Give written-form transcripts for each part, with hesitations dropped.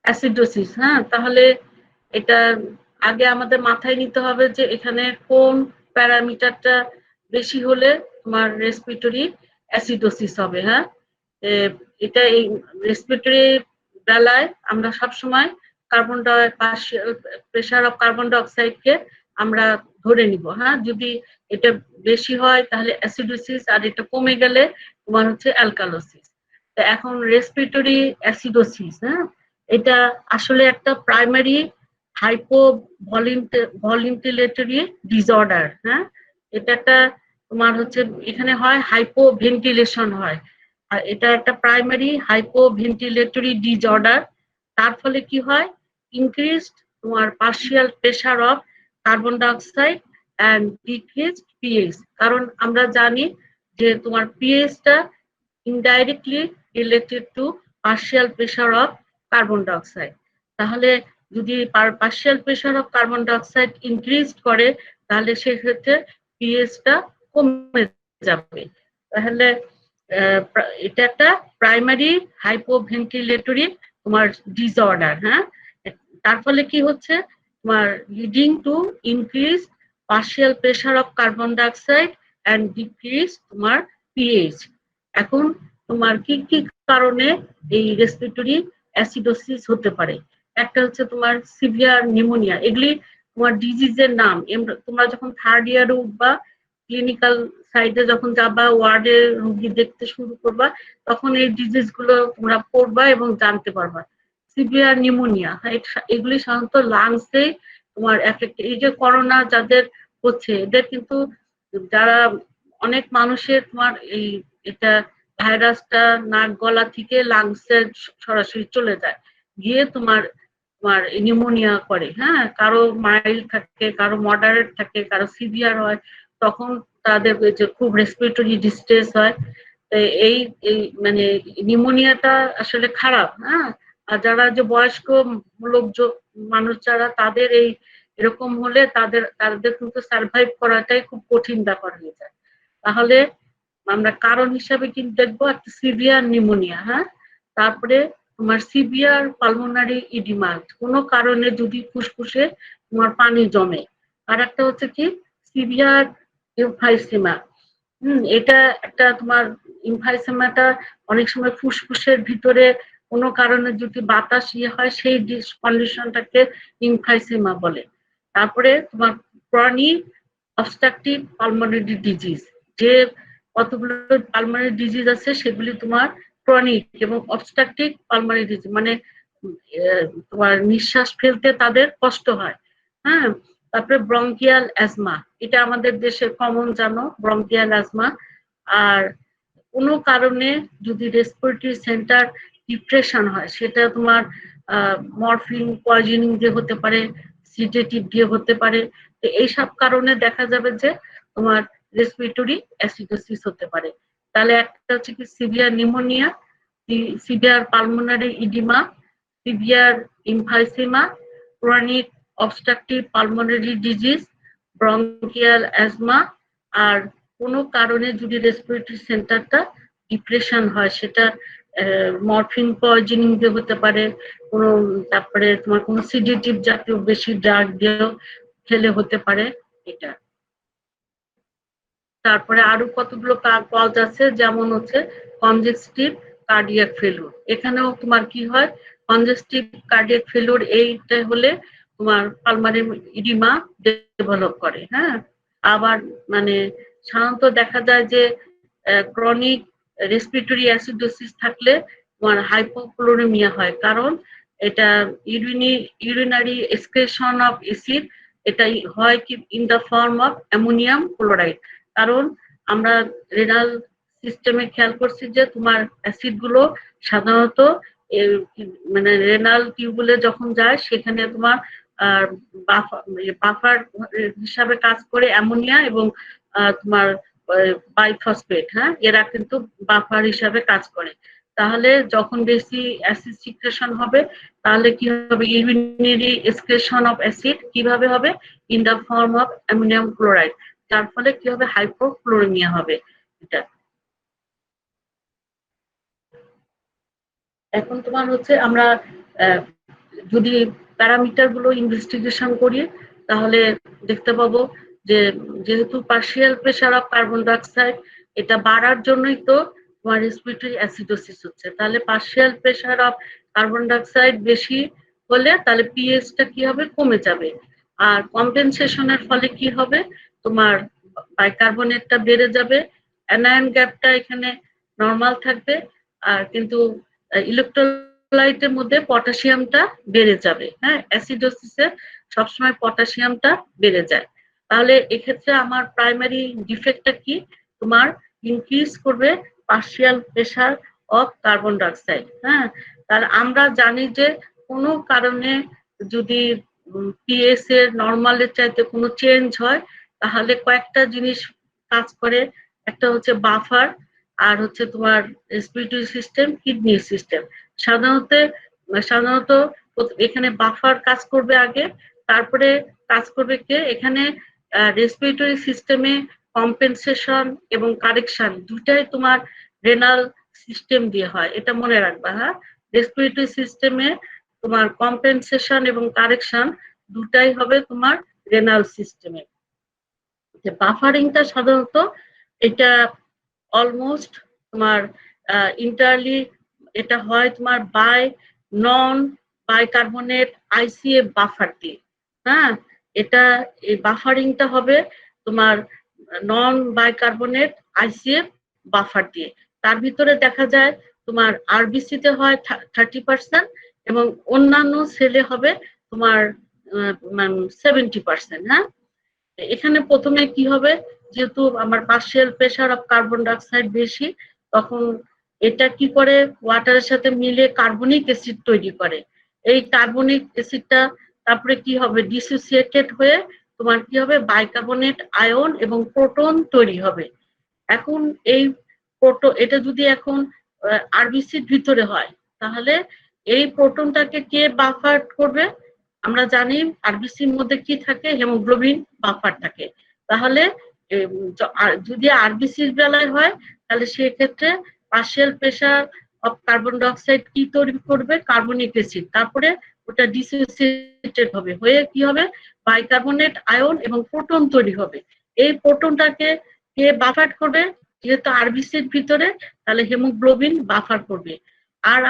Acidosis. হ্যাঁ, তাহলে এটা আগে আমাদের মাথায় নিতে হবে যে এখানে কোন প্যারামিটারটা বেশি হলে তোমার রেসপিরেটরি অ্যাসিডোসিস হবে। হ্যাঁ, এটা এই রেসপিরেটরি বেলায় আমরা সবসময় কার্বন ডাই প্রেসার অফ কার্বন ডাইঅক্সাইডকে আমরা ধরে নিব। হ্যাঁ, যদি এটা বেশি হয় তাহলে অ্যাসিডোসিস, আর এটা কমে গেলে তোমার হচ্ছে অ্যালকালোসিস। তো এখন রেসপিরেটরি অ্যাসিডোসিস, হ্যাঁ, এটা আসলে একটা প্রাইমারি হাইপো ভলিন্টিলেটরি ডিসঅর্ডার। হ্যাঁ, এটা একটা তোমার হচ্ছে এখানে হয় হাইপো ভেন্টিলেশন হয়, আর এটা একটা প্রাইমারি হাইপো ভেন্টিলেটরি ডিসঅর্ডার। তার ফলে কি হয়, ইনক্রিজড তোমার partial pressure of carbon dioxide and decreased pH. কারণ আমরা জানি যে তোমার পিএইচটা indirectly related to partial pressure of carbon dioxide. তাহলে যদি partial pressure of carbon dioxide increase করে তাহলে সেক্ষেত্রে পিএইচটা কমে যাবে। তাহলে এটা একটা প্রাইমারি হাইপোভেন্টিলেটরি তোমার ডিসঅর্ডার। হ্যাঁ, তার ফলে কি হচ্ছে, তোমার leading to increase partial pressure of carbon dioxide and decrease তোমার পিএইচ। এখন তোমার কি কি কারণে এই রেসপিরেটরি অ্যাসিডোসিস হতে পারে? একটা হচ্ছে তোমার সিভিয়ার নিউমোনিয়া। এগুলি তোমার ডিজিজের নাম। তোমরা যখন থার্ড ইয়ারে উঠবা, ক্লিনিক্যাল সাইডে যখন যাবা, ওয়ার্ডে রোগী দেখতে শুরু করবা, তখন এই ডিজিজ গুলো তোমরা পড়বা এবং জানতে পারবা। সিভিয়ার নিউমোনিয়া, এগুলি সাধারণত লাংসে তোমার এফেক্ট। এই যে করোনা যাদের হচ্ছে, এদের কিন্তু যারা অনেক মানুষের তোমার এই এটা ভাইরাসটা নাক গলা থেকে লাংসে সরাসরি চলে যায়, গিয়ে তোমার তোমার নিউমোনিয়া করে। হ্যাঁ, কারো মাইল্ড থাকে, কারো মডারেট থাকে, কারো সিভিয়ার হয়। তখন তাদের যে খুব রেসপিরেটরি ডিস্ট্রেস হয়। এই এই মানে নিউমোনিয়াটা আসলে খারাপ। হ্যাঁ, আর যারা যে বয়স্ক লোক মানুষ যারা, তাদের এই এরকম হলে তাদের কিন্তু সার্ভাইভ করাটাই খুব কঠিন ব্যাপার হয়ে যায়। তাহলে আমরা কারণ হিসাবে কিন্তু দেখবো একটা সিভিয়ার নিউমোনিয়া। হ্যাঁ, তারপরে তোমার সিভিয়ার পালমোনারি ইডিমা, কোনো কারণে যদি ফুসফুসে তোমার পানি জমে। আর একটা হচ্ছে কি সিভিয়ার ইমফাইসেমা। এটা একটা তোমার ইমফাইসেমাটা অনেক সময় ফুসফুসের ভিতরে কোনো কারণে যদি বাতাস হয়, সেই কন্ডিশনটাকে ইমফাইসেমা বলে। তারপরে তোমার ক্রনিক অবস্ট্রাকটিভ পালমোনারি ডিজিজ, যে কতগুলো পালমোনারি ডিজিজ আছে সেগুলি তোমার ক্রনিক এবং অবস্ট্রাকটিভ পালমোনারি ডিজিজ, মানে তোমার নিঃশ্বাস ফেলতে তাদের কষ্ট হয়। হ্যাঁ, তারপরে ব্রঙ্কিয়াল অ্যাজমা, এটা আমাদের দেশে কমন, জানো, ব্রঙ্কিয়াল অ্যাজমা। আর কোনো কারণে যদি রেসপিরেটরি সেন্টার ডিপ্রেশন হয়, সেটা তোমার মরফিন পয়জনিং দিয়ে হতে পারে, সিডেটিভ দিয়ে হতে পারে। তো এইসব কারণে দেখা যাবে যে তোমার রেসপিরেটরি অ্যাসিডোসিস হতে পারে। তাহলে একটা হচ্ছে কি severe pneumonia, severe pulmonary oedema, severe emphysema, chronic obstructive pulmonary disease, bronchial asthma. আর কোনো কারণে যদি রেসপিরেটরি সেন্টারটা ডিপ্রেশন হয়, সেটা মরফিন পয়জনিং দিয়ে হতে পারে, কোনো তারপরে তোমার কোনো সিডেটিভ জাতীয় বেশি ড্রাগ দিয়েও খেলে হতে পারে এটা। তারপরে আরো কতগুলো কজ আছে, যেমন হচ্ছে কনজেস্টিভ কার্ডিয়াক ফেলুর। এখানেও তোমার কি হয়, কনজেস্টিভ কার্ডিয়াক ফেলুর এইটা হলে তোমার পালমারি ইডিমা ডেভেলপ করে। হ্যাঁ, আবার মানে সাধারণত দেখা যায় যে ক্রনিক রেসপিরেটরি অ্যাসিডোসিস থাকলে তোমার হাইপোক্লোরেমিয়া হয়। কারণ এটা ইউরিনারি এক্সক্রেশন অফ অ্যাসিড, এটাই হয় কি in the form of ammonium chloride. কারণ আমরা রেনাল সিস্টেমে খেয়াল করছি যে তোমার অ্যাসিড গুলো সাধারণত মানে রেনাল টিউবুলে যখন যায়, সেখানে তোমার বাফার হিসাবে কাজ করে অ্যামোনিয়া এবং তোমার বাইফসফেট। হ্যাঁ, এরা কিন্তু বাফার হিসাবে কাজ করে। তাহলে যখন বেশি অ্যাসিড সিক্রেশন হবে, তাহলে কি হবে, ইউরিনারি এক্সক্রেশন অফ অ্যাসিড কিভাবে হবে, in the form of ammonium chloride. যার ফলে কি হবে, হাইপোক্লোরেমিয়া হবে এটা। এখন তোমার হচ্ছে আমরা যদি প্যারামিটার গুলো ইনভেস্টিগেশন করি তাহলে দেখতে পাবো যে যেহেতু partial pressure of carbon dioxide এটা বাড়ার জন্যই তো তোমার রেসপিরেটরি অ্যাসিডোসিস হচ্ছে, তাহলে partial pressure of carbon dioxide বেশি হলে তাহলে পিএইচটা কি হবে, কমে যাবে। আর কম্পেনসেশনের ফলে কি হবে, তোমার বাইকার্বনেটটা বেড়ে যাবে, অ্যানায়ন গ্যাপটা এখানে নরমাল থাকবে, আর কিন্তু ইলেকট্রোলাইটের মধ্যে পটাশিয়ামটা বেড়ে যাবে। হ্যাঁ, অ্যাসিডোসিসে সবসময় পটাশিয়ামটা বেড়ে যায়। তাহলে এক্ষেত্রে আমার প্রাইমারি ডিফেক্টটা কি, তোমার ইনক্রিজ করবে partial pressure of carbon dioxide. হ্যাঁ, তাহলে আমরা জানি যে কোনো কারণে যদি পিএস এর নরমালের চাইতে কোনো চেঞ্জ হয় তাহলে কয়েকটা জিনিস কাজ করে, একটা হচ্ছে বাফার, আর হচ্ছে তোমার রেসপিরেটরি সিস্টেম, কিডনি সিস্টেম। সাধারণত এখানে বাফার কাজ করবে আগে, তারপরে কাজ করবে কে, এখানে রেসপিরেটরি সিস্টেমে কম্পেনসেশন এবং কারেকশন দুটাই তোমার রেনাল সিস্টেম দিয়ে হয়, এটা মনে রাখবা। হ্যাঁ, রেসপিরেটরি সিস্টেমে তোমার কম্পেনসেশন এবং কারেকশন দুটাই হবে তোমার রেনাল সিস্টেমে। যে বাফারিংটা সাধারণত এটা অলমোস্ট তোমার ইন্টারলি এটা হয় তোমার by non bicarbonate ICF buffer দিয়ে। হ্যাঁ, এটা এই বাফারিংটা হবে তোমার নন বাইকার্বনেট আইসিএফ বাফার দিয়ে। তার ভিতরে দেখা যায় তোমার আরবিসি তে হয় 30% এবং অন্যান্য সেলে হবে তোমার 70%। হ্যাঁ, এখানে প্রথমে কি হবে, যেহেতু আমার partial pressure of carbon dioxide বেশি, তখন এটা কি করে ওয়াটারের সাথে মিলে কার্বনিক অ্যাসিড তৈরি করে। এই কার্বনিক অ্যাসিডটা তারপরে কি হবে, ডিসোসিয়েটেড হয়ে তোমার কি হবে, বাইকার্বনেট আয়ন এবং প্রোটন তৈরি হবে। এখন এই এটা যদি এখন আরবিসির ভিতরে হয় তাহলে এই প্রোটনটাকে কে বাফার করবে, আমরা জানি আরবিসির মধ্যে কি থাকে, হিমোগ্লোবিন বাফার থাকে। তাহলে যদি আরবিসির বেলায় হয় তাহলে সেক্ষেত্রে partial pressure of carbon dioxide কি তৈরি করবে, কার্বনিক অ্যাসিড, তারপরে ওটা ডিসোসিয়েটেড হবে, হয়ে কি হবে, বাইকার্বনেট আয়ন এবং প্রোটন তৈরি হবে। এই প্রোটনটাকে কে বাফার করবে, যেহেতু আরবিসির ভিতরে তাহলে হিমোগ্লোবিন বাফার করবে। আর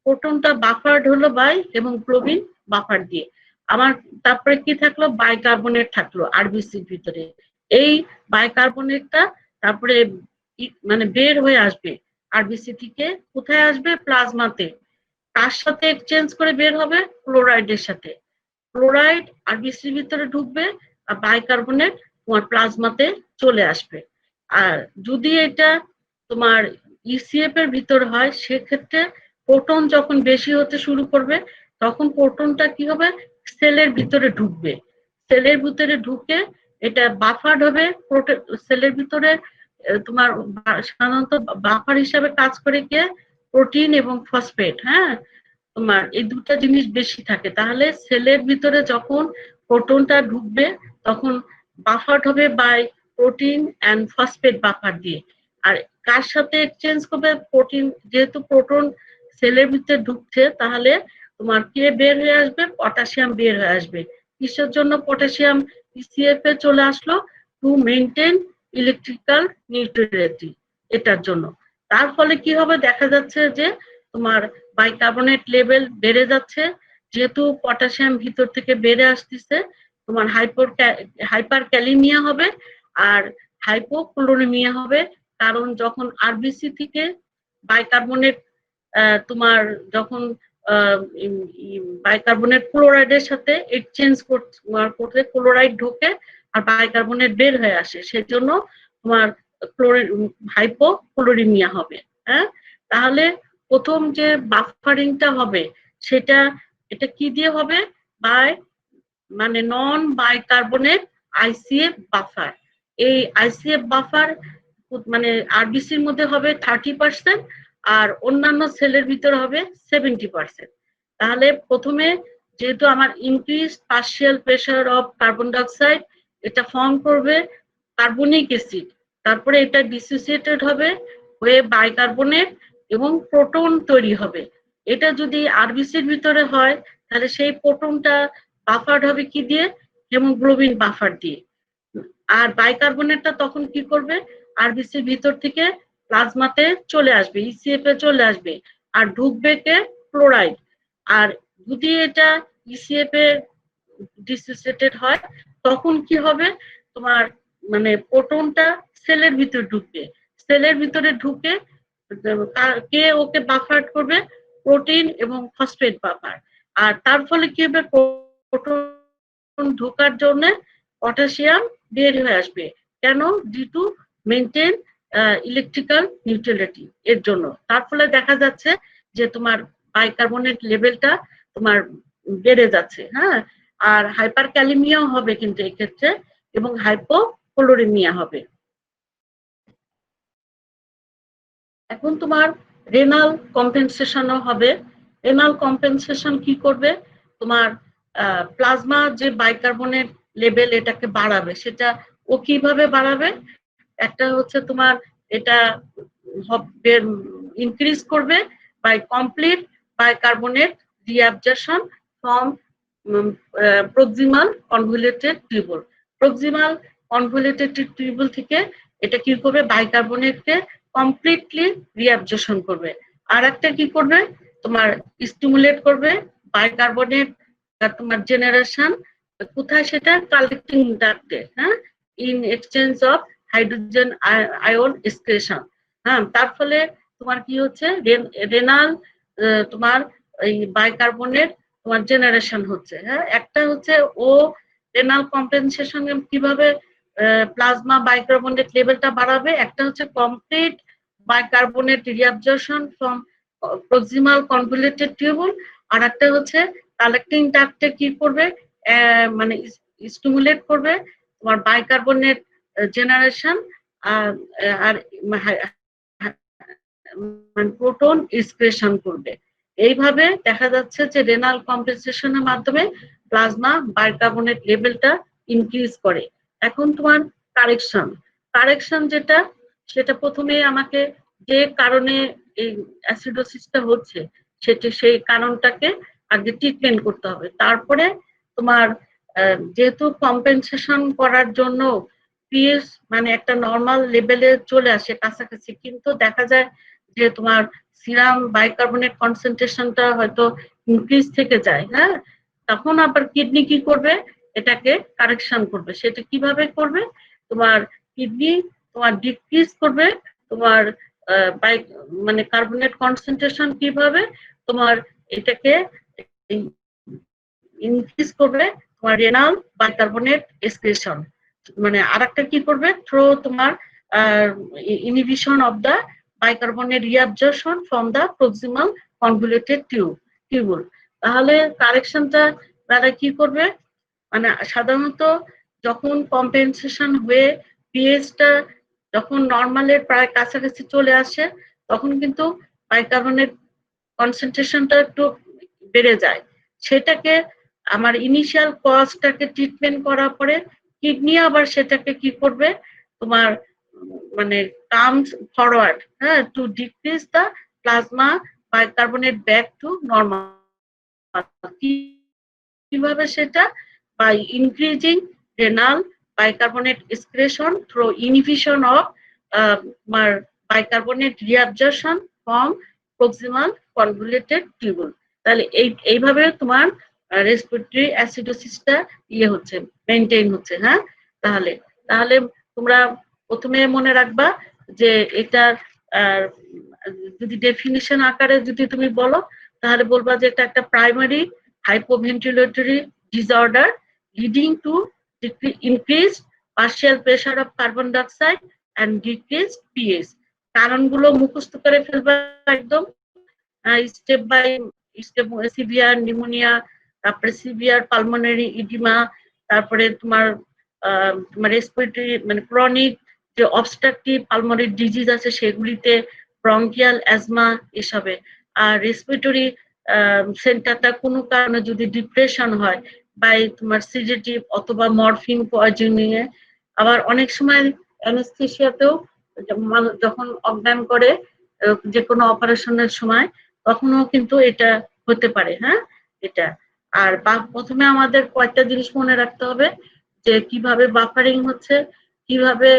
প্রোটনটা বাফার্ড হলো বাই হিমোগ্লোবিন বাফার দিয়ে। আমার তারপরে কি থাকলো, বাইকার্বনেট থাকলো আরবিসির ভিতরে। এই বাইকার্বনেটটা তারপরে মানে বের হয়ে আসবে আরবিসি থেকে, কোথায় আসবে, প্লাজমাতে। তার সাথে এক্সচেঞ্জ করে বের হবে ক্লোরাইডের সাথে, ক্লোরাইড আরবিসির ভিতরে ঢুকবে আর বাইকার্বনেট তোমার প্লাজমাতে চলে আসবে। আর যদি এটা তোমার ইসিএফ এর ভিতর হয় সেক্ষেত্রে প্রোটন যখন বেশি হতে শুরু করবে তখন প্রোটনটা কি হবে, সেলের ভিতরে ঢুকবে, সেলের ভিতরে ঢুকে এটা বাফার হবে। সেলের ভিতরে তোমার সাধারণত বাফার হিসাবে কাজ করে কে, প্রোটিন এবং ফসফেট। হ্যাঁ, তোমার এই দুটা জিনিস বেশি থাকে, তাহলে সেলের ভিতরে যখন প্রোটনটা ঢুকবে তখন বাফার হবে by protein and phosphate buffer দিয়ে। আর কার সাথে এক্সচেঞ্জ করবে, প্রোটিন, যেহেতু প্রোটন সেলের ভিতরে ঢুকছে তাহলে তোমার কে বের হয়ে আসবে, পটাশিয়াম বের হয়ে আসবে। কিসের জন্য পটাশিয়াম ইসিএফ এ চলে আসলো, টু মেইনটেইন ইলেকট্রিক্যাল নিউট্রালিটি, এটার জন্য। তার ফলে কি হবে, দেখা যাচ্ছে যে তোমার বাইকার্বনেট লেভেল বেড়ে যাচ্ছে, যেহেতু পটাশিয়াম ভিতর থেকে বেড়ে আসতেছে, তোমার হাইপার ক্যালিমিয়া হবে আর হাইপোক্লোরিমিয়া হবে। কারণ যখন আরবিসি থেকে বাইকার্বনেট তোমার যখন বাইকার্বনেট ক্লোরাইডের সাথে এক্সচেঞ্জ করতে ক্লোরাইড ঢোকে আর বাইকার্বনেট বের হয়ে আসে, সেজন্য তোমার হাইপোক্লোরিমিয়া হবে। হ্যাঁ, তাহলে প্রথম যে বাফারিংটা হবে সেটা এটা কি দিয়ে হবে, বাই মানে নন বাইকার্বনেট আইসিএফ বাফার। এই আইসিএফ বাফার মানে আরবিসির মধ্যে হবে 30% আর অন্যান্য সেলের ভিতরে হবে 70%। তাহলে প্রথমে যেহেতু আমার increase partial pressure of carbon dioxide, এটা ফর্ম করবে কার্বনিক অ্যাসিড, তারপরে এটা ডিসোসিয়েটেড হবে হয়ে বাইকার্বনেট এবং প্রোটন তৈরি হবে। এটা যদি আরবিসির ভিতরে হয় তাহলে সেই প্রোটনটা বাফার্ড হবে কি দিয়ে? হেমোগ্লোবিন বাফার দিয়ে। আর বাইকার্বনেটটা তখন কি করবে? আরবিসির ভিতর থেকে প্লাজমাতে চলে আসবে, ইসিএফ এ চলে আসবে, আর ঢুকবে কে? ক্লোরাইড। আর যদি এটা ইসিএফ এ ডিসোসিয়েটেড হয় তখন কি হবে? তোমার মানে প্রোটনটা সেলের ভিতরে ঢুকবে, সেলের ভিতরে ঢুকে কে ওকে বাফার করবে? প্রোটিন এবং ফসফেট বাফার। আর তার ফলে কি হবে? প্রোটন ঢোকার জন্য পটাশিয়াম বের হয়ে আসবে। কেন? Due to maintain electrical neutrality এর জন্য। তার ফলে দেখা যাচ্ছে যে তোমার বাইকার্বনেট লেভেলটা তোমার বেড়ে যাচ্ছে, হ্যাঁ। আর হাইপার ক্যালিমিয়াও হবে কিন্তু এক্ষেত্রে, এবং হাইপোক্লোরেমিয়া হবে। এখন তোমার রেনাল কম্পেনসেশনও হবে। রেনাল কম্পেনসেশন কি করবে? তোমার প্লাজমা যে বাইকার্বনেট লেভেল এটাকে বাড়াবে। সেটা ও কিভাবে বাড়াবে? একটা হচ্ছে তোমার এটা ইনক্রিজ করবে by complete bicarbonate reabsorption from proximal convoluted tubule. Proximal convoluted tubule থেকে এটা কি করবে? বাইকার্বনেটকে কমপ্লিটলি রিঅ্যাবজর্পশন করবে। আর একটা কি করবে? তোমার স্টিমুলেট করবে বাইকার্বনেট তোমার জেনারেশন। কোথায় সেটা? কালেক্টিং ডাক্টে, হ্যাঁ, in exchange of hydrogen ion excretion. হ্যাঁ, তার ফলে তোমার কি হচ্ছে? রেনাল তোমার এই বাইকার্বনেট তোমার জেনারেশন হচ্ছে। হ্যাঁ, একটা হচ্ছে ও রেনাল কম্পেনসেশন কিভাবে প্লাজমা বাইকার্বনেট লেভেলটা বাড়াবে। একটা হচ্ছে complete bicarbonate reabsorption from proximal convoluted tubule. আর একটা হচ্ছে কালেক্টিং ডাক্টে কি করবে? মানে স্টিমুলেট করবে তোমার বাইকার্বনেট জেনারেশন আর প্রোটন এক্সক্রেশন করবে। এইভাবে দেখা যাচ্ছে যে রেনাল কম্পেনসেশনের মাধ্যমে প্লাজমা বাইকার্বনেট লেভেলটা ইনক্রিজ করে। এখন তোমার কারেকশন, কারেকশন যেটা, সেটা প্রথমে আমাকে যে কারণে এই অ্যাসিডোসিসটা হচ্ছে সেটা সেই কারণটাকে আগে ট্রিটমেন্ট করতে হবে। তারপরে তোমার যেহেতু কম্পেনসেশন করার জন্য পিএইচ মানে একটা নর্মাল লেভেলে চলে আসে কাছাকাছি, কিন্তু দেখা যায় যে তোমার সিরাম বাইকার্বনেট কনসেন্ট্রেশনটা হয়তো ইনক্রিজ থেকে যায়, হ্যাঁ, তখন আবার কিডনি কি করবে? এটাকে কারেকশন করবে। সেটা কিভাবে করবে? তোমার কিডনি তোমার ডিক্রিজ করবে তোমার মানে কার্বনেট কনসেন্ট্রেশন কিভাবে? তোমার এটাকে ইনক্রিজ করবে তোমার রেনাল বাইকার্বনেট এক্সক্রেশন। মানে আরেকটা কি করবে? থ্রো তোমার inhibition of the bicarbonate reabsorption from the proximal convoluted tubule. তাহলে কারেকশনটা তারা কি করবে? মানে সাধারণত যখন কম্পেনসেশন হয়ে পিএইচটা যখন নর্মালের প্রায় কাছাকাছি চলে আসে তখন কিন্তু বাইকার্বনেট কনসেন্ট্রেশনটা একটু বেড়ে যায়। সেটাকে আমার ইনিশিয়াল কজটাকে ট্রিটমেন্ট করার পরে কিডনি আবার সেটাকে কি করবে? তোমার মানে কামস ফরওয়ার্ড, হ্যাঁ, to decrease the plasma bicarbonate back to normal. কিভাবে সেটা? By increasing renal bicarbonate excretion through inhibition of bicarbonate reabsorption from proximal convoluted tubule. তাহলে এইভাবে তোমার রেসপিরেটরি অ্যাসিডোসিসটা ইয়ে হচ্ছে, মেনটেইন হচ্ছে। হ্যাঁ, তাহলে তাহলে তোমরা প্রথমে মনে রাখবা যে এটা যদি ডেফিনিশন আকারে যদি তুমি বলো তাহলে বলবা যে এটা একটা primary hypoventilatory disorder leading to increased partial pressure of carbon dioxide and decreased pH। কারণগুলো মুখস্থ করে ফেলবা একদম step by step. Severe pneumonia, তারপরে সিভিয়ার পালমোনারি ইডিমা, তারপরে তোমার রেসপিরেটরি মানে ক্রনিক যে অবস্ট্রাকটিভ পালমোনারি ডিজিজ আছে সেগুলিতে, ব্রঙ্কিয়াল অ্যাজমা এসবে। আর রেসপিরেটরি সেন্টারটা কোনো কারণে যদি ডিপ্রেশন হয় বা তোমার সিডেটিভ অথবা মরফিন পয়জনিং এ, আবার অনেক সময় অ্যানেস্থেসিয়াতেও যখন অজ্ঞান করে যে কোনো অপারেশনের সময় তখনও কিন্তু এটা হতে পারে। হ্যাঁ, এটা আর প্রথমে আমাদের কয়েকটা জিনিস মনে রাখতে হবে যে কিভাবে বাফারিং হচ্ছে, কিভাবে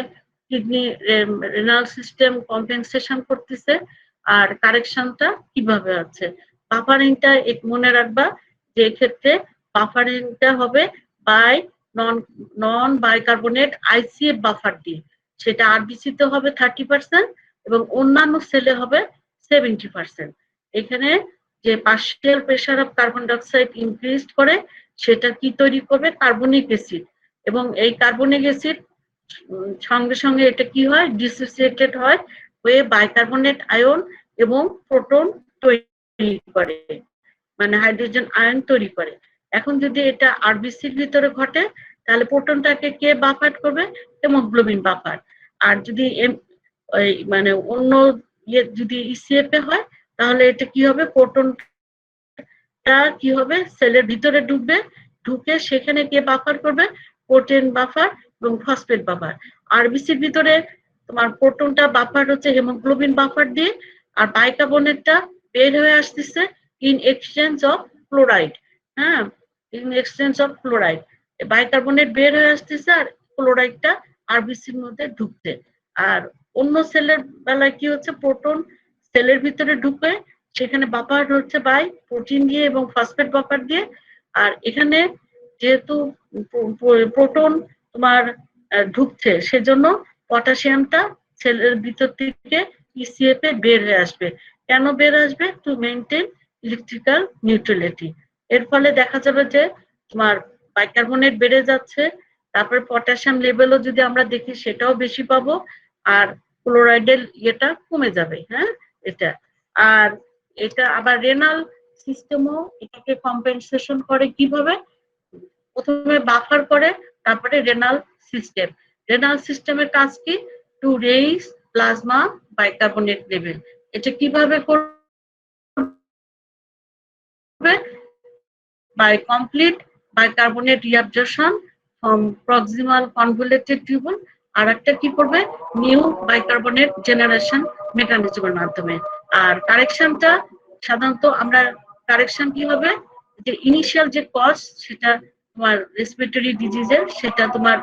কিডনি রেনাল সিস্টেম কম্পেনসেশন করতেছে, আর কারেকশনটা কিভাবে হচ্ছে। বাফারিংটা মনে রাখবা যে এক্ষেত্রে বাফারিংটা হবে by non bicarbonate ICF buffer দিয়ে, সেটা আরবিসি তে হবে 30% এবং অন্যান্য সেলে হবে 70%। এখানে যে partial pressure of carbon dioxide increase করে সেটা কি তৈরি করবে, কার্বনিক অ্যাসিড, এবং এই কার্বনিক অ্যাসিড সঙ্গে সঙ্গে এটা কি হয়, ডিসোসিয়েটেড হয় হয়ে বাইকার্বনেট আয়ন এবং প্রোটন তৈরি করে, মানে হাইড্রোজেন আয়ন তৈরি করে। এখন যদি এটা আরবিসির ভিতরে ঘটে তাহলে প্রোটনটাকে কে বাফার করবে, হিমোগ্লোবিন বাফার। আর যদি মানে অন্য যদি ইসিএফ এ হয় তাহলে এটা কি হবে, প্রোটনটা কি হবে সেলের ভিতরে ঢুকবে, ঢুকে সেখানে কে বাফার করবে, প্রোটিন বাফার এবং ফসফেট বাফার। আরবিসির ভিতরে তোমার প্রোটনটা বাফার হচ্ছে হিমোগ্লোবিন বাফার দিয়ে, আর বাইকার্বনেটটা বের হয়ে আসতেছে ইন এক্সচেঞ্জ অফ ক্লোরাইড। হ্যাঁ, in exchange of chloride bicarbonate বের হয়ে আসতেছে আর ক্লোরাইডটা আরবিসির মধ্যে ঢুকছে। আর অন্য সেলের বেলায় কি হচ্ছে, প্রোটন সেলের ভিতরে ঢুকে সেখানে বাফার হচ্ছে বাই প্রোটিন দিয়ে এবং ফসফেট বাফার দিয়ে। আর এখানে যেহেতু প্রোটন তোমার ঢুকছে সেজন্য পটাশিয়ামটা সেলের ভিতর থেকে ইসিএফ এ বের হয়ে আসবে। কেন বের আসবে, টু মেইনটেইন ইলেকট্রিক্যাল নিউট্রালিটি। এর ফলে দেখা যাবে যে তোমার বাইকার্বনেট বেড়ে যাচ্ছে, তারপরে পটাশিয়াম লেভেলও যদি আমরা দেখি সেটাও বেশি পাবো, আর ক্লোরাইডের ইয়েটা কমে যাবে। হ্যাঁ, এটা আর এটা আবার রেনাল সিস্টেমও এটাকে কম্পেনসেশন করে কিভাবে, প্রথমে বাফার করে তারপরে রেনাল সিস্টেম। রেনাল সিস্টেমের কাজ কি, to raise plasma bicarbonate level. এটা কিভাবে করবে, by complete bicarbonate reabsorption from proximal convoluted tubule, আর একটা কি করবে, নিউ বাইকার্বনেট জেনারেশন মেকানিজমের মাধ্যমে। আর কারেকশনটা সাধারণত আমরা কারেকশন কি হবে, যে ইনিশিয়াল যে কজ সেটা তোমার রেসপিরেটরি ডিজিজের সেটা তোমার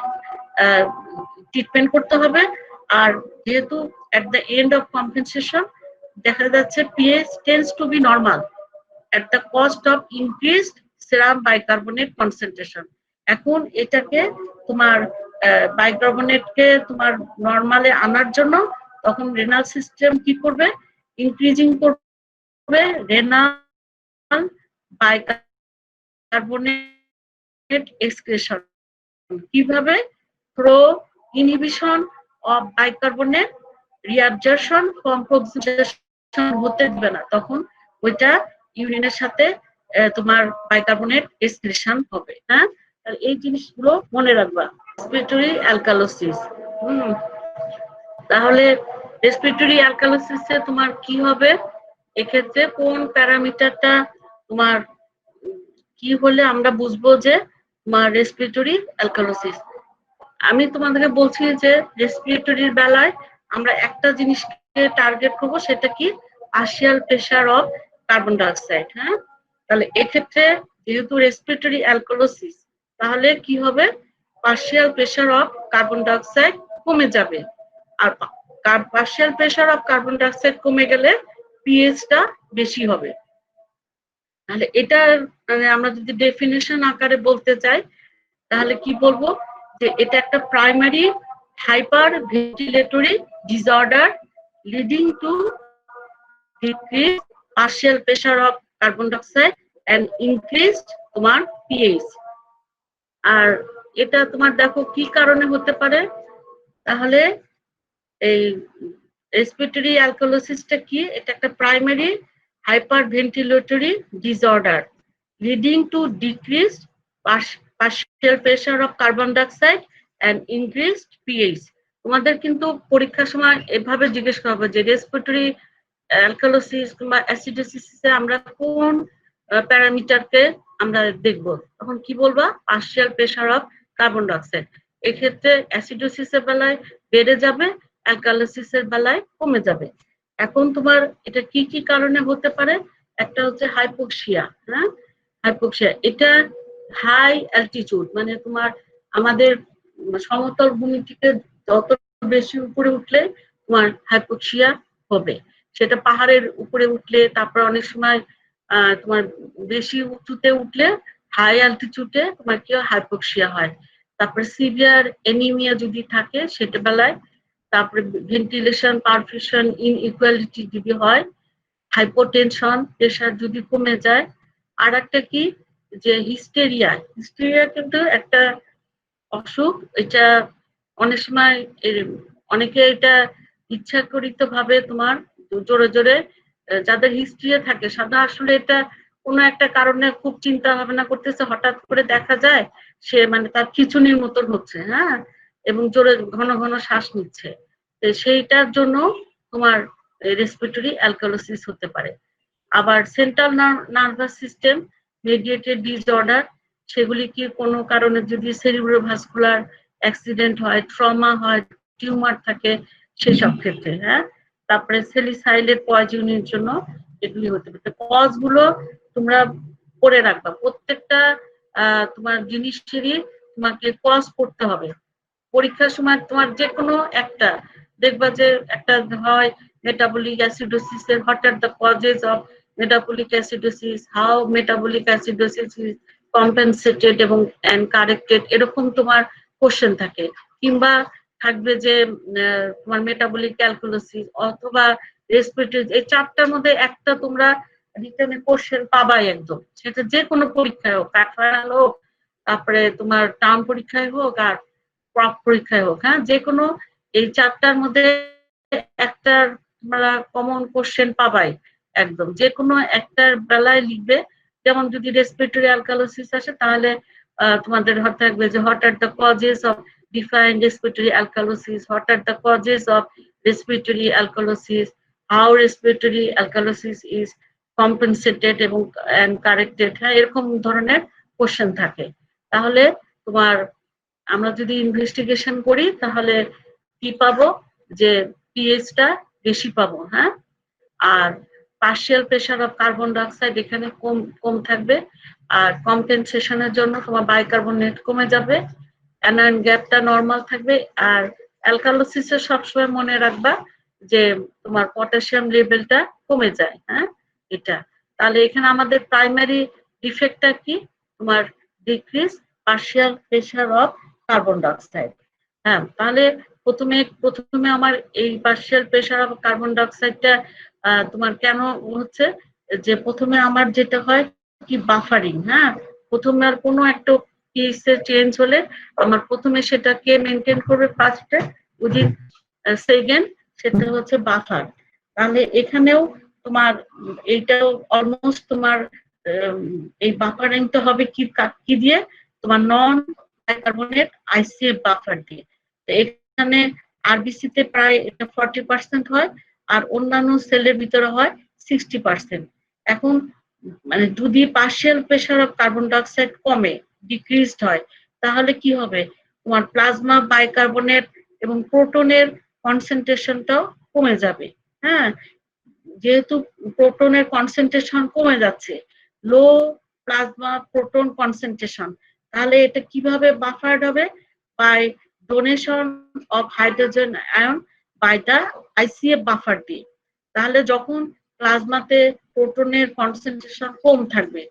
ট্রিটমেন্ট করতে হবে। আর যেহেতু at the end of compensation দেখা যাচ্ছে pH tends to be normal at the cost of increased serum bicarbonate concentration। এখন এটাকে তোমার বাইকার্বনেটকে তোমার নরমালে আনার জন্য তখন রেনাল সিস্টেম কি করবে, ইনক্রিজিং করবে রেনাল বাইকার্বনেট এক্সক্রেশন। কিভাবে, pro inhibition of bicarbonate reabsorption from proximal হতে দিবে না, তখন ওইটা ইউরিনের সাথে তোমার বাইকার্বনেট এক্সক্রিশন হবে। হ্যাঁ, এই জিনিসগুলো মনে রাখবা। রেসপিরেটরি অ্যালকালোসিস, তাহলে রেসপিরেটরি অ্যালকালোসিসে তোমার কি হবে, এক্ষেত্রে কোন প্যারামিটারটা তোমার কি হলে আমরা বুঝবো যে তোমার রেসপিরেটরি অ্যালকালোসিস। আমি তোমাদেরকে বলছি যে রেসপিরেটরির বেলায় আমরা একটা জিনিসকে টার্গেট করব, সেটা কি, partial pressure of carbon dioxide. হ্যাঁ, তাহলে এক্ষেত্রে যেহেতু রেসপিরেটরি অ্যালকালোসিস, তাহলে কি হবে, partial pressure of carbon dioxide কমে যাবে। আর partial pressure of carbon dioxide কমে গেলে পিএইচটা বেশি হবে। তাহলে এটা মানে আমরা যদি ডেফিনিশন আকারে বলতে চাই তাহলে কি বলবো, যে এটা একটা primary hyperventilatory disorder leading to decrease partial pressure of carbon dioxide and increased তোমার পিএইচ। আর এটা তোমার দেখো কি কারণে হতে পারে, তাহলে এই রেসপিরেটরি অ্যালকালোসিসটা কি, এটা একটা primary hyperventilatory disorder leading to decreased partial pressure of carbon dioxide and increased pH. তোমাদের কিন্তু পরীক্ষার সময় এভাবে জিজ্ঞেস করা হবে যে রেসপিরেটরি অ্যালকালোসিস কিংবা অ্যাসিডোসিসে আমরা কোন প্যারামিটারকে আমরা দেখব, তখন কি বলবা, partial pressure of carbon dioxide. এক্ষেত্রে অ্যাসিডোসিসের বেলায় বেড়ে যাবে, অ্যালকালোসিসের বেলায় কমে যাবে। এখন তোমার এটা কি কি কারণে হতে পারে, একটা হচ্ছে হাইপোক্সিয়া। হ্যাঁ, হাইপোক্সিয়া এটা হাই অ্যালটিটিউড, মানে তোমার আমাদের সমতল ভূমি থেকে যত বেশি উপরে উঠলে তোমার হাইপোক্সিয়া হবে। সেটা পাহাড়ের উপরে উঠলে, তারপর অনেক সময় তোমার বেশি উঁচুতে উঠলে হাই অ্যালটিটিউডে তোমার কি হাইপোক্সিয়া হয়। তারপরে সিভিয়ার এনিমিয়া যদি থাকে সেটা বেলায়, তারপরে ভেন্টিলেশন পারফিউশন ইনইকুয়ালিটি যদি হয়, হাইপোটেনশন প্রেশার যদি কমে যায়, আর একটা কি যে হিস্টেরিয়া। হিস্টেরিয়া কিন্তু একটা অসুখ, এটা অনেক সময় অনেকে এটা ইচ্ছাকৃত ভাবে তোমার জোরে জোরে যাদের হিস্ট্রিয়া থাকে, সাদা আসলে এটা কোনো একটা কারণে খুব চিন্তা ভাবনা করতেছে, হঠাৎ করে দেখা যায় সে মানে তার খিঁচুনির মতন হচ্ছে, হ্যাঁ, এবং জোরে ঘন ঘন শ্বাস নিচ্ছে, সেইটার জন্য তোমার রেসপিরেটরি অ্যালকালোসিস হতে পারে। আবার central nervous system mediated disorder, সেগুলি কি কোনো কারণে যদি সেরিব্রোভাস্কুলার অ্যাক্সিডেন্ট হয়, ট্রমা হয়, টিউমার থাকে, সেসব ক্ষেত্রে, হ্যাঁ। তারপরে সেলিসাইলেট পয়জনের জন্য এগুলি হতে পারে। কজ গুলো তোমরা পড়ে রাখবা, প্রত্যেকটা তোমার জিনিসেরই তোমাকে কজ পড়তে হবে। পরীক্ষার সময় তোমার যে কোনো একটা দেখবা যে একটা হয় মেটাবলিক অ্যাসিডোসিস এর what are the causes of metabolic acidosis, how metabolic acidosis is compensated এবং এন্ড কারেক্টেড, এরকম তোমার কোশ্চেন থাকে। কিংবা থাকবে যে তোমার মেটাবলিক ক্যালকুলাসিস অথবা রেসপিরেটরি, এই চারটার মধ্যে একটা তোমরা রিটেনে কোশ্চেন পাবাই একদম, সেটা যে কোনো পরীক্ষায় হোক, ফাইনাল হোক, তারপরে তোমার টার্ম পরীক্ষায় হোক আর প্রপ পরীক্ষায় হোক, হ্যাঁ, যে কোনো এই চারটার মধ্যে একটা তোমরা কমন কোশ্চেন পাবাই একদম, যে কোনো একটার বেলায় লিখবে। যেমন যদি রেসপিরেটরি অ্যালকালোসিস আসে, তাহলে তোমাদের হতে থাকবে যে what are the causes of defined respiratory alkalosis, what are the causes of respiratory alkalosis, how respiratory alkalosis is compensated এবং কারেক্টেড, হ্যাঁ, এরকম ধরনের কোশ্চেন থাকে। তাহলে তোমার আমরা যদি ইনভেস্টিগেশন করি তাহলে কি পাবো, যে পিএইচটা বেশি পাবো, হ্যাঁ। আর partial pressure of carbon dioxide এখানে কম কম থাকবে, আর কম্পেনসেশনের জন্য তোমার বাইকার্বনেট কমে যাবে, অ্যানায়ন গ্যাপটা নরমাল থাকবে। আর অ্যালকালোসিসে সবসময় মনে রাখবা যে তোমার পটাশিয়াম লেভেলটা কমে যায়, হ্যাঁ, এটা। তাহলে এখানে আমাদের প্রাইমারি ডিফেক্টটা কি, তোমার decrease partial pressure of carbon dioxide. হ্যাঁ, তাহলে প্রথমে আমার এই পার্শিয়াল প্রেশার অফ কার্বন ডাইঅক্সাইডটা তোমার কেন হচ্ছে, যে প্রথমে আমার যেটা হয় কি বাফারিং, হ্যাঁ, প্রথমে আর কোনো একটা পিএইচ চেঞ্জ হলে আমার প্রথমে সেটা কে মেনটেন করবে ফার্স্টে উইদিন সেকেন্ড, সেটা হচ্ছে বাফার। তাহলে এখানেও তোমার এইটাও অলমোস্ট তোমার এই বাফারিংটা হবে কি দিয়ে, তোমার নন বাইকার্বনেট আইসিএফ বাফার দিয়ে। এখানে আরবিসি তে প্রায় 40% হয়, আর অন্যান্য সেলের ভিতরে হয় 60%। এখন মানে যদি partial pressure of carbon dioxide কমে, ডিক্রিজড হয়, তাহলে কি হবে, তোমার প্লাজমা বাইকার্বনেট এবং প্রোটনের কনসেন্ট্রেশনটাও কমে যাবে, হ্যাঁ। যেহেতু প্রোটনের কনসেন্ট্রেশন কমে যাচ্ছে, লো প্লাজমা প্রোটন কনসেন্ট্রেশন, তাহলে এটা কিভাবে বাফার্ড হবে, by donation of hydrogen ion by the ICF buffer দিয়ে। তাহলে যখন প্লাজমাতে প্রোটনের কনসেন্ট্রেশন কম থাকবে,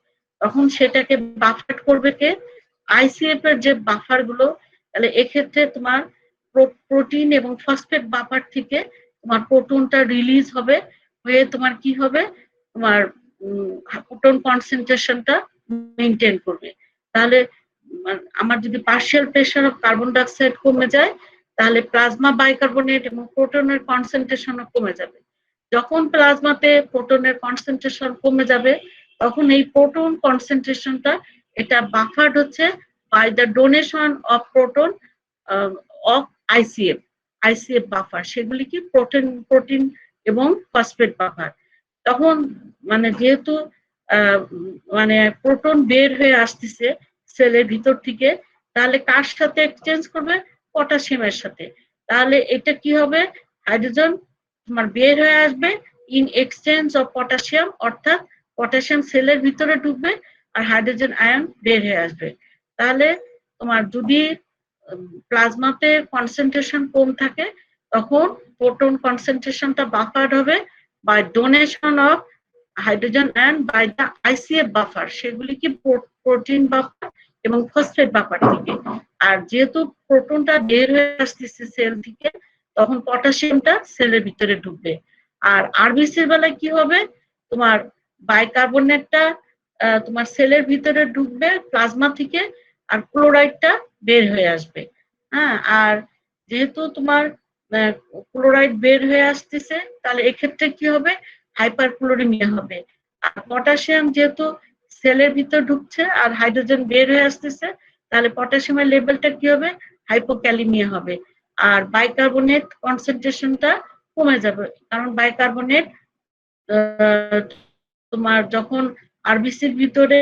তখন সেটাকে বাফার করবে কে, আইসিএফ এর যে বাফার গুলো। তাহলে এক্ষেত্রে তোমার প্রোটিন এবং ফসফেট বাফার থেকে তোমার প্রোটনটা রিলিজ হবে, হয়ে তোমার কি হবে, তোমার প্রোটন কনসেন্ট্রেশনটা মেনটেন করবে। তাহলে আমার যদি partial pressure of carbon dioxide কমে যায়, তাহলে প্লাজমা বাইকার্বনেট এবং প্রোটনের কনসেন্ট্রেশনও কমে যাবে। যখন প্লাজমাতে প্রোটনের কনসেন্ট্রেশন কমে যাবে, তখন এই প্রোটন কনসেন্ট্রেশনটা এটা বাফার্ড হচ্ছে by the donation of proton of ICF buffer, সেগুলি কি প্রোটিন এবং ফসফেট বাফার। তখন মানে যেহেতু মানে প্রোটন বের হয়ে আসতেছে সেলের ভিতর থেকে, তাহলে কার সাথে এক্সচেঞ্জ করবে, পটাশিয়ামের সাথে। তাহলে এটা কি হবে, হাইড্রোজেন তোমার বের হয়ে আসবে ইন এক্সচেঞ্জ অফ পটাশিয়াম, অর্থাৎ পটাশিয়াম সেলের ভিতরে ঢুকবে, আর হাইড্রোজেন আয়ন বের হয়ে আসবে। তাহলে তোমার যদি প্লাজমাতে কনসেন্ট্রেশন কম থাকে তখন প্রোটন কনসেন্ট্রেশনটা বাফার্ড হবে by donation of hydrogen ion by the ICF buffer, সেগুলি কি প্রোটিন বাফার এবং ফসফেট বাফার থেকে। আর যেহেতু প্রোটনটা বের হয়ে আসতেছে সেল থেকে, তখন পটাশিয়ামটা সেলের ভিতরে ঢুকবে। আর আরবিসির বেলায় কি হবে, তোমার বাইকার্বনেটটা তোমার সেলের ভিতরে ঢুকবে প্লাজমা থেকে, আর ক্লোরাইডটা বের হয়ে আসবে। হ্যাঁ, আর যেহেতু তোমার ক্লোরাইড বের হয়ে আসতেছে, তাহলে এক্ষেত্রে কি হবে, হাইপার ক্লোরিমিয়া হবে। আর পটাশিয়াম যেহেতু সেলের ভিতর ঢুকছে আর হাইড্রোজেন বের হয়ে আসতেছে, তাহলে পটাশিয়ামের লেভেলটা কি হবে, হাইপোক্যালিমিয়া হবে। আর বাইকার্বনেট কনসেন্ট্রেশনটা কমে যাবে, কারণ বাইকার্বনেট তোমার যখন আরবিসির ভিতরে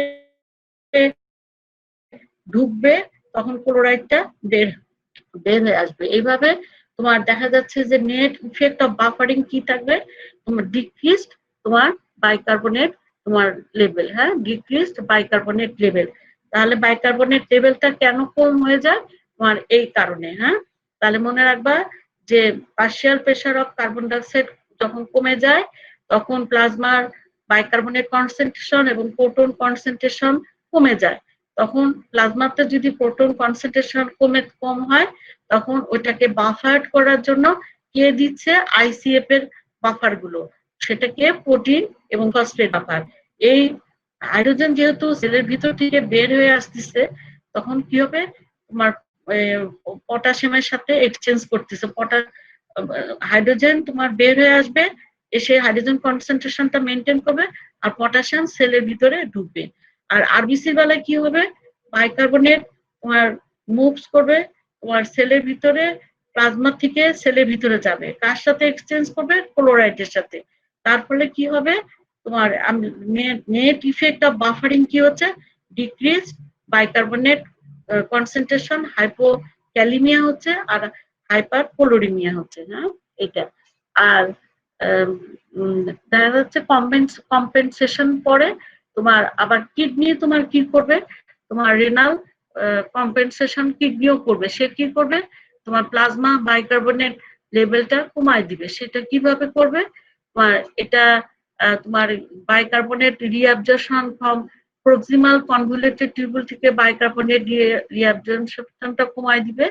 ঢুকবে তখন ক্লোরাইডটা বের হয়ে আসবে। এইভাবে তোমার দেখা যাচ্ছে যে নেট ইফেক্ট অফ বাফারিং কি থাকবে, তোমার ডিক্রিজড তোমার বাইকার্বনেট তোমার লেভেল, হ্যাঁ, ডিক্রিজড বাইকার্বনেট লেভেল। তাহলে বাইকার্বনেট লেভেলটা কেন কম হয়ে যায়, তোমার এই কারণে। হ্যাঁ, তাহলে মনে রাখবা যে partial pressure of carbon dioxide যখন কমে যায় তখন প্লাজমার বাইকার্বনেট কনসেন্ট্রেশন এবং প্রোটন কনসেন্ট্রেশন কমে যায়। তখন প্লাজমাতে যদি প্রোটন কনসেন্ট্রেশন কম হয়, তখন ওটাকে বাফার করার জন্য কে দিচ্ছে, আইসিএফ এর বাফার গুলো, সেটাকে প্রোটিন এবং ফসফেট বাফার। এই হাইড্রোজেন যেহেতু সেলের ভিতর থেকে বের হয়ে আসতেছে, তখন কি হবে, তোমার পটাশিয়ামের সাথে এক্সচেঞ্জ করতেছে, হাইড্রোজেন তোমার বের হয়ে আসবে, এসে হাইড্রোজেন কনসেন্ট্রেশনটা মেনটেন করবে, আর পটাশিয়াম সেলের ভিতরে ঢুকবে। আর আরবিসির বেলায় কি হবে, বাইকার্বনেট তোমার মুভস করবে তোমার সেলের ভিতরে, প্লাজমা থেকে সেলের ভিতরে যাবে, কার সাথে এক্সচেঞ্জ করবে, ক্লোরাইডের সাথে। তার ফলে কি হবে, তোমার নেট ইফেক্ট অফ বাফারিং কি হচ্ছে, ডিক্রিজ বাইকার্বনেট কনসেন্ট্রেশন, হাইপোক্যালিমিয়া হচ্ছে, আর হাইপার ক্লোরিমিয়া হচ্ছে। হ্যাঁ, এটা। আর দেখা যাচ্ছে কম্পেনসেশন পরে তোমার আবার কিডনি তোমার কি করবে, তোমার রেনাল কম্পেনসেশন কিডনিও করবে। সে কি করবে, তোমার প্লাজমা বাইকার্বনেট লেভেলটা কমায় দিবে। সেটা কিভাবে করবে, তোমার এটা তোমার bicarbonate reabsorption from proximal convoluted tubule থেকে বাইকার্বনেট রিঅ্যাবজর্পশনটা কমায় দিবে।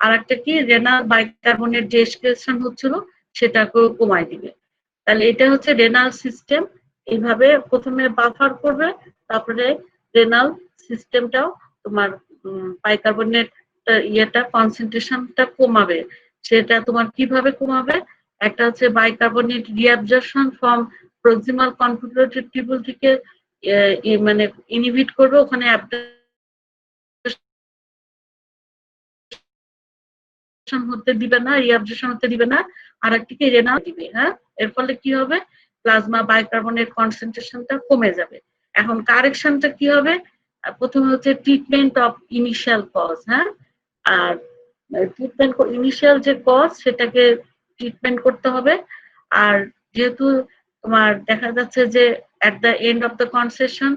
আর একটা কি, রেনাল বাইকার্বনেট যে এক্সক্রিশন হচ্ছিল সেটাকেও কমায় দিবে। তাহলে এটা হচ্ছে রেনাল সিস্টেম। এইভাবে প্রথমে বাফার করবে, তারপরে রেনাল সিস্টেমটাও তোমার বাইকার্বনেট ইয়েটা কনসেন্ট্রেশনটা কমাবে। সেটা তোমার কিভাবে কমাবে, একটা হচ্ছে bicarbonate reabsorption from proximal convoluted tubule থেকে মানে ইনহিবিট করবে, ওখানে হতে দিবে না, রিঅ্যাবজর্পশন হতে দিবে না, আর একটিকে রেনাল দিবে। হ্যাঁ, এর ফলে কি হবে, প্লাজমা বাইকার্বনেট কনসেন্ট্রেশনটা কমে যাবে। এখন কারেকশনটা কি হবে, প্রথমে হচ্ছে ট্রিটমেন্ট অফ ইনিশিয়াল কজ। হ্যাঁ, আর ট্রিটমেন্ট ইনিশিয়াল যে কজ সেটাকে ট্রিটমেন্ট করতে হবে। আর যেহেতু তোমার দেখা যাচ্ছে যে at the end of the concession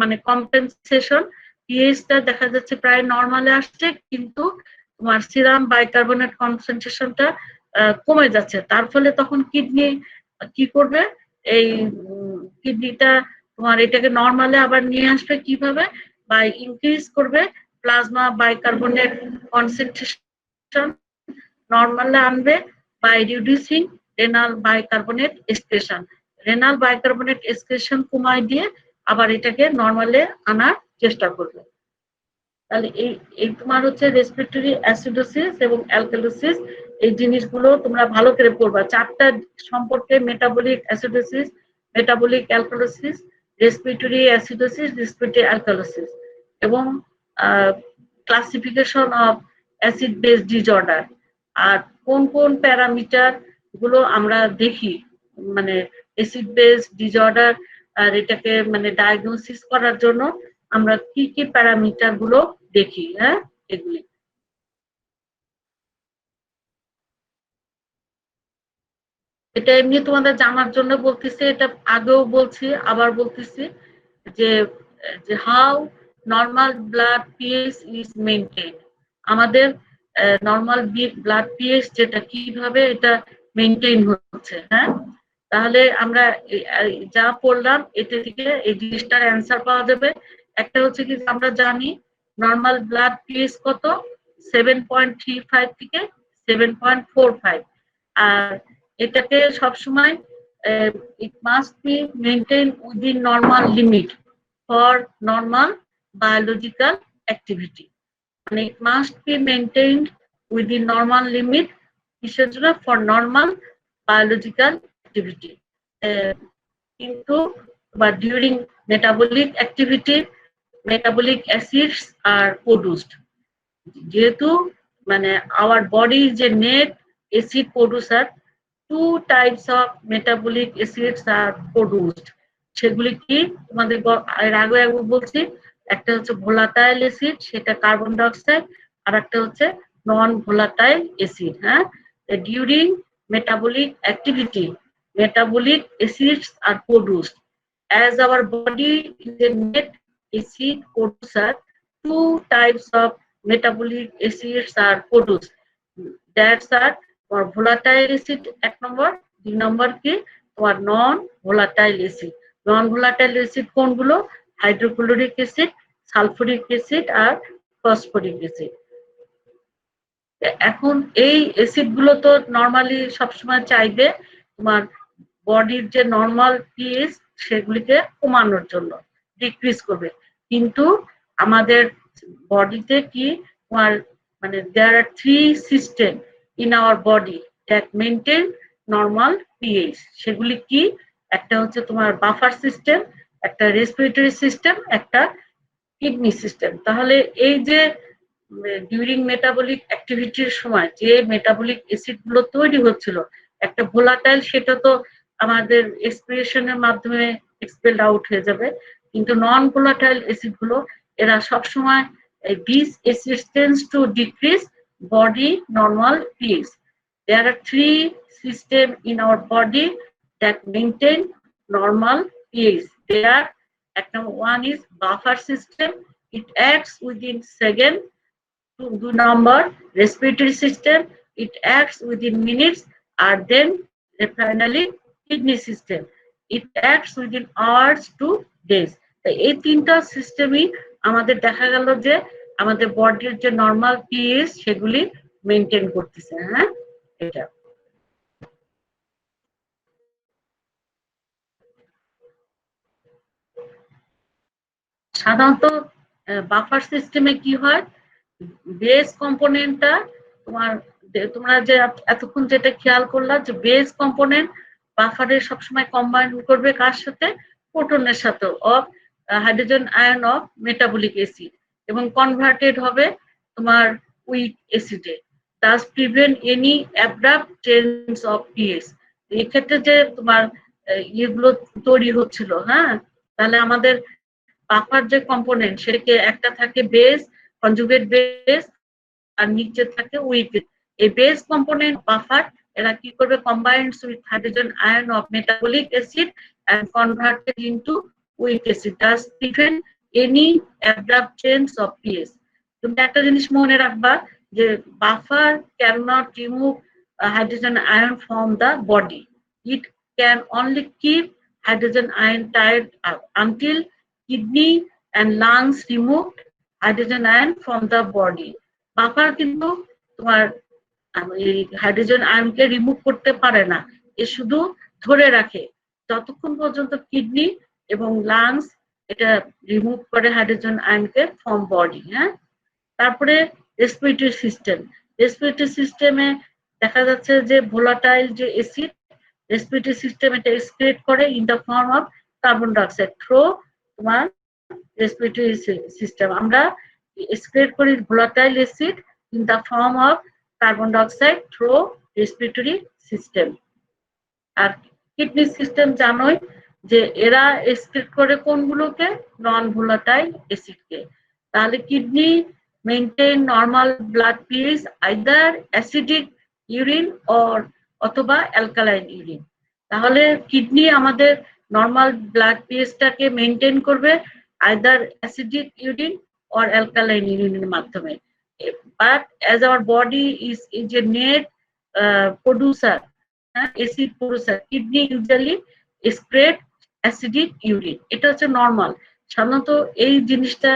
মানে কম্পেনসেশন, পিএইচটা দেখা যাচ্ছে প্রায় নর্মালে আসছে, কিন্তু তোমার সিরাম বাইকার্বনেট কনসেন্ট্রেশনটা কমে যাচ্ছে। তার ফলে তখন কিডনি কি করবে, এই কিডনিটা তোমার এটাকে নর্মালে আবার নিয়ে আসবে কিভাবে, বা ইনক্রিজ করবে প্লাজমা বাইকার্বনেট কনসেন্ট্রেশন নর্মালে আনবে by reducing renal bicarbonate excretion. Renal bicarbonate excretion কমায় দিয়ে আবার এটাকে নর্মালে আনার চেষ্টা করবে। তাহলে এই তোমার হচ্ছে রেসপিরেটরি অ্যাসিডোসিস এবং অ্যালকালোসিস, এই জিনিসগুলো তোমরা ভালো করে পড়বা। চারটা সম্পর্কে, metabolic acidosis, metabolic alkalosis, respiratory acidosis, respiratory alkalosis, এবং classification of acid base disorder. আর কোন কোন প্যারামিটার গুলো আমরা দেখি, মানে অ্যাসিড বেস ডিসঅর্ডার আর এটাকে মানে ডায়াগনোসিস করার জন্য আমরা কি কি প্যারামিটার গুলো দেখি। হ্যাঁ, এগুলি এটা এমনি তোমাদের জানার জন্য বলতেছি, এটা আগেও বলছি আবার বলতেছি যে যে how normal blood pH is maintain, আমাদের নর্মাল ব্লাড পিএইচ যেটা কিভাবে এটা মেইনটেইন হচ্ছে। হ্যাঁ, তাহলে আমরা যা পড়লাম এতে থেকে এই জিনিসটার অ্যান্সার পাওয়া যাবে। একটা হচ্ছে কি আমরা জানি নর্মাল ব্লাড পিএইচ কত, 7.35 থেকে 7.45, আর এটাকে সবসময় it must be maintained within normal limit for normal biological activity, মানে it must be maintained within normal limit কিসের জন্য, for normal biological activity, কিন্তু বা during metabolic activity metabolic acids are produced, যেহেতু মানে our body যে net acid producer, two types of metabolic acids are produced, সেগুলি কি তোমাদের এর আগে বলছি, একটা হচ্ছে ভোলাটাইল অ্যাসিড সেটা কার্বন ডাই অক্সাইড, আর একটা হচ্ছে নন ভোলাটাইল অ্যাসিড। হ্যাঁ, during metabolic activity metabolic acids are produced, as our body is a net acid producer, two types of metabolic acids are produced, that's are for volatile acid এক নম্বর, দুই নম্বর কি তোমার নন volatile acid. নন volatile acid কোনগুলো, hydrochloric acid, sulphuric acid আর phosphoric acid. এখন এই acid গুলো তো normally সবসময় চাইবে তোমার বডির যে নরমাল পিএইচ সেগুলিকে কমানোর জন্য, ডিক্রিজ করবে, কিন্তু আমাদের বডিতে কি তোমার মানে there are three system in our body that maintain normal pH, সেগুলি কি, একটা হচ্ছে তোমার বাফার সিস্টেম, একটা রেসপিরেটরি সিস্টেম, একটা কিডনি সিস্টেম। তাহলে এই যে ডিউরিং মেটাবলিক অ্যাক্টিভিটির সময় যে মেটাবলিক অ্যাসিড গুলো তৈরি হচ্ছিল, একটা ভোলাটাইল সেটা তো আমাদের এক্সপিরেশনের মাধ্যমে এক্সপেলড আউট হয়ে যাবে, কিন্তু নন ভোলাটাইল অ্যাসিড গুলো এরা সবসময় this acid tends to decrease body normal pH. There are three systems in our body that maintain normal pH. They are, one is buffer system, it acts within second. To number respiratory system, it acts within minutes, and then finally kidney system, it acts within hours to days. এই তিনটা সিস্টেমই আমাদের দেখা গেল যে আমাদের বডির যে normal pH সেগুলি মেইনটেইন করতেছে। হ্যাঁ, এটা সাধারণত বাফার সিস্টেমে কি হয়, বেস কম্পোনেন্টটা তোমার, তোমরা যে এতক্ষণ যেটা খেয়াল করলা যে বেস কম্পোনেন্ট বাফারে সবসময় কম্বাইন করবে কার সাথে, প্রোটনের সাথে, of hydrogen ion of metabolic acid, এবং কনভার্টেড হবে তোমার উইক অ্যাসিডে, thus prevent any abrupt change of pH. এক্ষেত্রে যে তোমার ইয়েগুলো তৈরি হচ্ছিল, হ্যাঁ, তাহলে আমাদের বাফার যে কম্পোনেন্ট সেটাকে একটা থাকে বেস, কনজুগেট বেস, আর নিচে থাকে উইক। এই বেস কম্পোনেন্ট বাফার এরা কি করবে, combines with hydrogen ion of metabolic acid and converted into weak acid, thus prevent any abrupt change of pH. তুমি একটা জিনিস মনে রাখবা যে buffer cannot remove hydrogen ion from the body, it can only keep hydrogen ion tied up until kidney and lungs removed hydrogen ion from the body. Buffer কিন্তু তোমার hydrogen আয়নকে remove করতে পারে না, এ শুধু ধরে রাখে যতক্ষণ পর্যন্ত কিডনি এবং লাংস এটা রিমুভ করে হাইড্রোজেন আয়নকে ফ্রম বডি। হ্যাঁ, তারপরে রেসপিরেটরি সিস্টেম, রেসপিরেটরি সিস্টেমে দেখা যাচ্ছে যে ভোলাটাইল যে অ্যাসিড রেসপিরেটরি সিস্টেম এটা এক্সক্রিট করে in the form of carbon dioxide through তোমার রেসপিরেটরি সিস্টেম, আমরা এক্সক্রিট করি volatile acid in the form of carbon dioxide through respiratory system. আর কিডনি সিস্টেম জানোই যে এরা এক্সক্রিট করে কোনগুলোকে, নন ভোলাটাইল অ্যাসিডকে। তাহলে kidney maintain normal blood pH either acidic urine অথবা অ্যালকালাইন ইউরিন। তাহলে কিডনি আমাদের নরমাল ব্লাড পিএইচটাকে মেইনটেইন করবে, either acidic urine or alkaline urine এর মাধ্যমে। But as our body is a net producer, acid producer, kidney usually excrete acidic urine. এটা হচ্ছে normal. সাধারণত এই জিনিসটা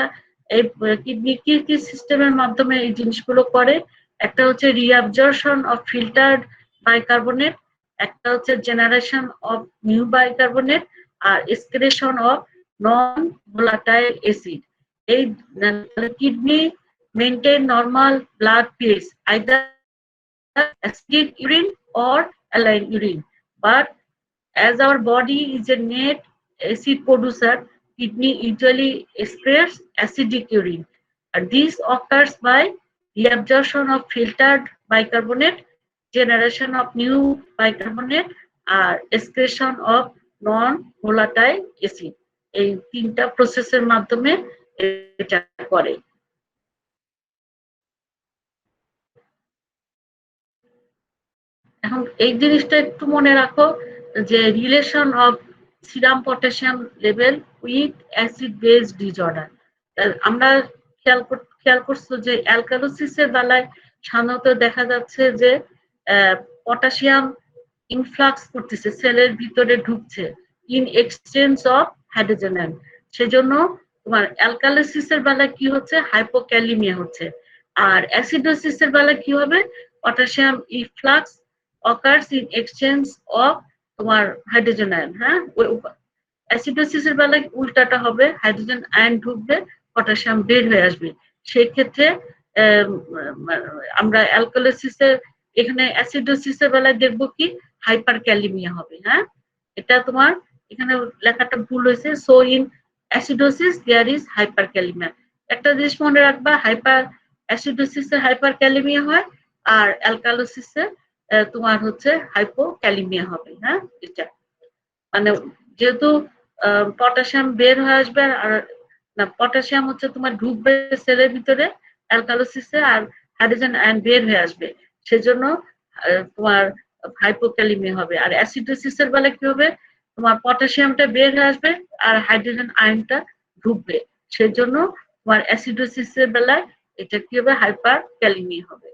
এই কিডনি কি সিস্টেমের মাধ্যমে এই জিনিসগুলো করে, একটা হচ্ছে রিঅ্যাবজর্পশন অফ ফিল্টার্ড বাইকার্বনেট, একটা হচ্ছে জেনারেশন অফ নিউ বাইকার্বনেট, আর excretion of non volatile acid. এই kidney maintain normal blood pH, either acidic urine or alkaline urine, but as our body is a net acid producer, kidney usually excretes acidic urine. And this occurs by reabsorption of filtered bicarbonate, generation of new bicarbonate, or excretion of non-volatile acid. এই তিনটা প্রসেসের মাধ্যমে এটা করে। এখন এই জিনিসটা একটু মনে রাখো যে relation of serum potassium level with acid base disorder. আমরা খেয়াল করছো যে অ্যালকালোসিসের বেলায় সাধারণত দেখা যাচ্ছে যে পটাশিয়াম ইনফ্লাক্স করতেছে, সেলের ভিতরে ঢুকছে in exchange of hydrogen ion. সেজন্য তোমার অ্যালকালোসিসের বেলায় কি হচ্ছে, হাইপোক্যালিমিয়া হচ্ছে। আর অ্যাসিডোসিসের বেলায় কি হবে, potassium influx occurs in exchange of তোমার হাইড্রোজেন আয়ন। হ্যাঁ, অ্যাসিডোসিসের বেলায় উল্টাটা হবে, হাইড্রোজেন আয়ন ঢুকবে, পটাশিয়াম বের হয়ে আসবে। সেই ক্ষেত্রে আমরা অ্যালকালোসিসের এখানে অ্যাসিডোসিসের বেলায় দেখবো কি হাইপার ক্যালিমিয়া হবে। হ্যাঁ, এটা তোমার এখানে লেখাটা ভুল হয়েছে। So in acidosis there is hyperkalaemia. একটা জিনিস মনে রাখবা, হাইপার অ্যাসিডোসিসে হাইপার ক্যালিমিয়া হয়, আর অ্যালকালোসিসে তোমার হচ্ছে হাইপোক্যালিমিয়া হবে। হ্যাঁ, এটা মানে যেহেতু পটাশিয়াম বের হয়ে আসবে, আর না পটাশিয়াম হচ্ছে তোমার ঢুকবে সেলের ভিতরে অ্যালকালোসিসে, আর হাইড্রোজেন আয়ন বের হয়ে আসবে, সেজন্য তোমার হাইপোক্যালিমিয়া হবে। আর অ্যাসিডোসিসের বেলা কি হবে, তোমার পটাশিয়ামটা বের হয়ে আসবে আর হাইড্রোজেন আয়নটা ঢুকবে, সেজন্য তোমার অ্যাসিডোসিসের বেলায় এটা কি হবে, হাইপার ক্যালিমিয়া হবে।